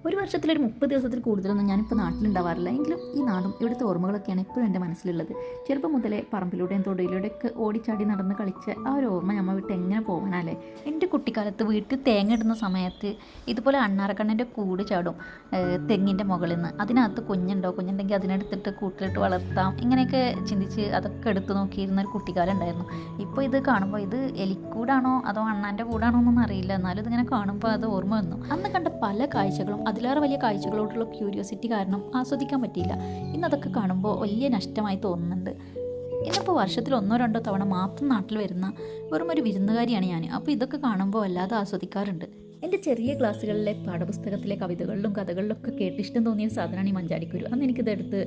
ഒരു വർഷത്തിലൊരു 30 ദിവസത്തിൽ കൂടുതലൊന്നും ഞാനിപ്പോൾ നാട്ടിലുണ്ടാവാറില്ല. എങ്കിലും ഈ നാടും ഇവിടുത്തെ ഓർമ്മകളൊക്കെയാണ് എപ്പോഴും എൻ്റെ മനസ്സിലുള്ളത്. ചെറുപ്പം മുതലേ പറമ്പിലൂടെയും തൊടിയിലൂടെയൊക്കെ ഓടിച്ചാടി നടന്ന് കളിച്ച ആ ഒരു ഓർമ്മ നമ്മൾ വിട്ട് എങ്ങനെ പോകാനല്ലേ. എൻ്റെ കുട്ടിക്കാലത്ത് വീട്ടിൽ തേങ്ങ ഇടുന്ന സമയത്ത് ഇതുപോലെ അണ്ണാറക്കണ്ണൻ്റെ കൂട് ചാടും തെങ്ങിൻ്റെ മുകളിൽ നിന്ന്. അതിനകത്ത് കുഞ്ഞുണ്ടെങ്കിൽ അതിനെടുത്തിട്ട് കൂട്ടിലിട്ട് വളർത്താം, ഇങ്ങനെയൊക്കെ ചിന്തിച്ച് അതൊക്കെ എടുത്ത് നോക്കിയിരുന്ന ഒരു കുട്ടിക്കാലം ഉണ്ടായിരുന്നു. ഇപ്പോൾ ഇത് കാണുമ്പോൾ ഇത് എലിക്കൂടാണോ അതോ അണ്ണാൻ്റെ കൂടാണോ എന്നൊന്നും അറിയില്ല, എന്നാലും ഇതിങ്ങനെ കാണുമ്പോൾ അത് ഓർമ്മ വന്നു. അന്ന് കണ്ട പല കാഴ്ചകളും അതിലേറെ വലിയ കാഴ്ചകളോടുള്ള ക്യൂരിയോസിറ്റി കാരണം ആസ്വദിക്കാൻ പറ്റിയില്ല. ഇന്നതൊക്കെ കാണുമ്പോൾ വലിയ നഷ്ടമായി തോന്നുന്നുണ്ട്. ഇന്നിപ്പോൾ വർഷത്തിൽ 1-2 തവണ മാത്രം നാട്ടിൽ വരുന്ന വെറും ഒരു വിരുന്നുകാരിയാണ് ഞാൻ. അപ്പോൾ ഇതൊക്കെ കാണുമ്പോൾ വല്ലാതെ ആസ്വദിക്കാറുണ്ട്. എൻ്റെ ചെറിയ ക്ലാസ്സുകളിലെ പാഠപുസ്തകത്തിലെ കവിതകളിലും കഥകളിലൊക്കെ കേട്ടിഷ്ടം തോന്നിയ സാധനമാണ് ഈ മഞ്ചാടിക്കുരു. അന്ന് എനിക്കിതെടുത്ത്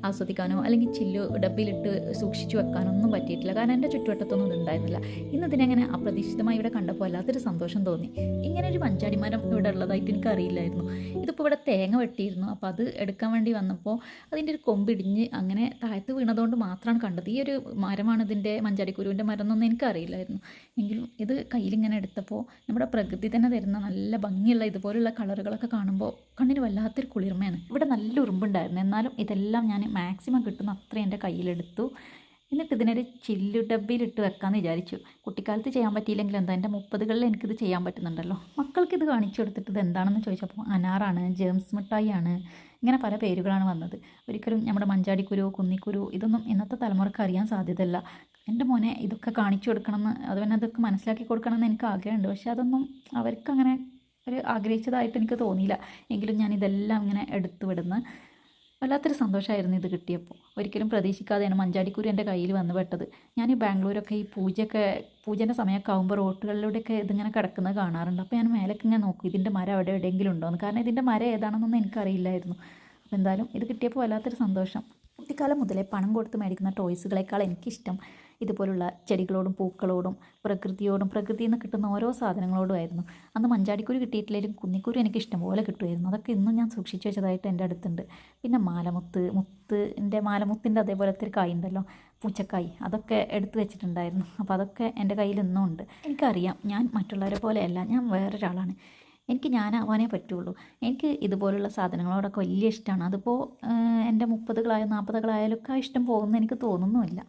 ആസ്വദിക്കാനോ അല്ലെങ്കിൽ ചില്ലു ഡബ്ബിലിട്ട് സൂക്ഷിച്ചു വെക്കാനോ ഒന്നും പറ്റിയിട്ടില്ല, കാരണം എൻ്റെ ചുറ്റുവട്ടത്തൊന്നും ഇതുണ്ടായിരുന്നില്ല. ഇന്ന് ഇതിനെങ്ങനെ അപ്രതീക്ഷിതമായി ഇവിടെ കണ്ടപ്പോൾ വല്ലാത്തൊരു സന്തോഷം തോന്നി. ഇങ്ങനെ ഒരു മഞ്ചാടി മരം ഇവിടെ ഉള്ളതായിട്ട് എനിക്കറിയില്ലായിരുന്നു. ഇതിപ്പോൾ ഇവിടെ തേങ്ങ വെട്ടിയിരുന്നു, അപ്പോൾ അത് എടുക്കാൻ വേണ്ടി വന്നപ്പോൾ അതിൻ്റെ ഒരു കൊമ്പിടിഞ്ഞ് അങ്ങനെ താഴത്ത് വീണതുകൊണ്ട് മാത്രമാണ് കണ്ടത്. ഈ ഒരു മരമാണ് ഇതിൻ്റെ മഞ്ചാടിക്കുരുവിൻ്റെ മരം എന്നൊന്നും എനിക്കറിയില്ലായിരുന്നു. എങ്കിലും ഇത് കയ്യിലിങ്ങനെ എടുത്തപ്പോൾ നമ്മുടെ പ്രകൃതി തന്നെ തരുന്ന നല്ല ഭംഗിയുള്ള ഇതുപോലുള്ള കളറുകളൊക്കെ കാണുമ്പോൾ കണ്ണിന് വല്ലാത്തൊരു കുളിർമയാണ്. ഇവിടെ നല്ല ഉറുമ്പുണ്ടായിരുന്നു, എന്നാലും ഇതെല്ലാം ഞാൻ മാക്സിമം കിട്ടുന്ന അത്രയും എൻ്റെ കയ്യിലെടുത്തു. എന്നിട്ട് ഇതിനൊരു ചില്ലു ഡബ്ബിയിലിട്ട് വെക്കാമെന്ന് വിചാരിച്ചു. കുട്ടിക്കാലത്ത് ചെയ്യാൻ പറ്റിയില്ലെങ്കിൽ എന്താ, എൻ്റെ 30കളിൽ എനിക്കിത് ചെയ്യാൻ പറ്റുന്നുണ്ടല്ലോ. മക്കൾക്കിത് കാണിച്ചു കൊടുത്തിട്ട് ഇത് എന്താണെന്ന് ചോദിച്ചപ്പോൾ അനാറാണ്, ജെംസ് മിഠായിയാണ്, ഇങ്ങനെ പല പേരുകളാണ് വന്നത്. ഒരിക്കലും നമ്മുടെ മഞ്ചാടിക്കുരു, കുന്നിക്കുരു ഇതൊന്നും ഇന്നത്തെ തലമുറക്ക് അറിയാൻ സാധ്യതയില്ല. എൻ്റെ മോനെ ഇതൊക്കെ കാണിച്ചു കൊടുക്കണമെന്ന്, അതുപോലെ അതൊക്കെ മനസ്സിലാക്കി കൊടുക്കണമെന്ന് എനിക്ക് ആഗ്രഹമുണ്ട്. പക്ഷേ അതൊന്നും അവർക്കങ്ങനെ ഒരു ആഗ്രഹിച്ചതായിട്ട് എനിക്ക് തോന്നിയില്ല. എങ്കിലും ഞാനിതെല്ലാം ഇങ്ങനെ എടുത്തു വിടുന്നു. വല്ലാത്തൊരു സന്തോഷമായിരുന്നു ഇത് കിട്ടിയപ്പോൾ. ഒരിക്കലും പ്രതീക്ഷിക്കാതെയാണ് മഞ്ചാടിക്കുരു എൻ്റെ കയ്യിൽ വന്ന് പെട്ടത്. ഞാൻ ഈ ബാംഗ്ലൂരൊക്കെ ഈ പൂജേൻ്റെ സമയമൊക്കെ ആകുമ്പോൾ റോട്ടുകളിലൂടെയൊക്കെ ഇതിങ്ങനെ കിടക്കുന്നത് കാണാറുണ്ട്. അപ്പോൾ ഞാൻ മേലേക്ക് ഇങ്ങനെ നോക്കും ഇതിൻ്റെ മരം അവിടെ എവിടെയെങ്കിലും ഉണ്ടോയെന്ന്, കാരണം ഇതിൻ്റെ മരം ഏതാണെന്നൊന്നും എനിക്കറിയില്ലായിരുന്നു. അപ്പോൾ എന്തായാലും ഇത് കിട്ടിയപ്പോൾ വല്ലാത്തൊരു സന്തോഷം. കുട്ടിക്കാലം മുതലേ പണം കൊടുത്ത് മേടിക്കുന്ന ടോയ്സുകളേക്കാൾ എനിക്കിഷ്ടം ഇതുപോലുള്ള ചെടികളോടും പൂക്കളോടും പ്രകൃതിയോടും പ്രകൃതിയിൽ നിന്ന് കിട്ടുന്ന ഓരോ സാധനങ്ങളോടുമായിരുന്നു. അന്ന് മഞ്ചാടിക്കുരു കിട്ടിയിട്ടില്ലെങ്കിലും കുന്നിക്കുരു എനിക്ക് ഇഷ്ടം പോലെ കിട്ടുമായിരുന്നു. അതൊക്കെ ഇന്നും ഞാൻ സൂക്ഷിച്ചു വെച്ചതായിട്ട് എൻ്റെ അടുത്തുണ്ട്. പിന്നെ മാലമുത്തിൻ്റെ അതേപോലത്തെ ഒരു കായ് ഉണ്ടല്ലോ, പൂച്ചക്കായ്, അതൊക്കെ എടുത്തു വെച്ചിട്ടുണ്ടായിരുന്നു. അപ്പോൾ അതൊക്കെ എൻ്റെ കയ്യിൽ ഇന്നും ഉണ്ട്. എനിക്കറിയാം ഞാൻ മറ്റുള്ളവരെ പോലെയല്ല, ഞാൻ വേറൊരാളാണ്. എനിക്ക് ഞാനാവാനേ പറ്റുള്ളൂ. എനിക്ക് ഇതുപോലുള്ള സാധനങ്ങളോടൊക്കെ വലിയ ഇഷ്ടമാണ്. അതിപ്പോൾ എൻ്റെ 30കളായ 40കളായാലൊക്കെ ആ ഇഷ്ടം പോകുമെന്ന് എനിക്ക് തോന്നുന്നുമില്ല.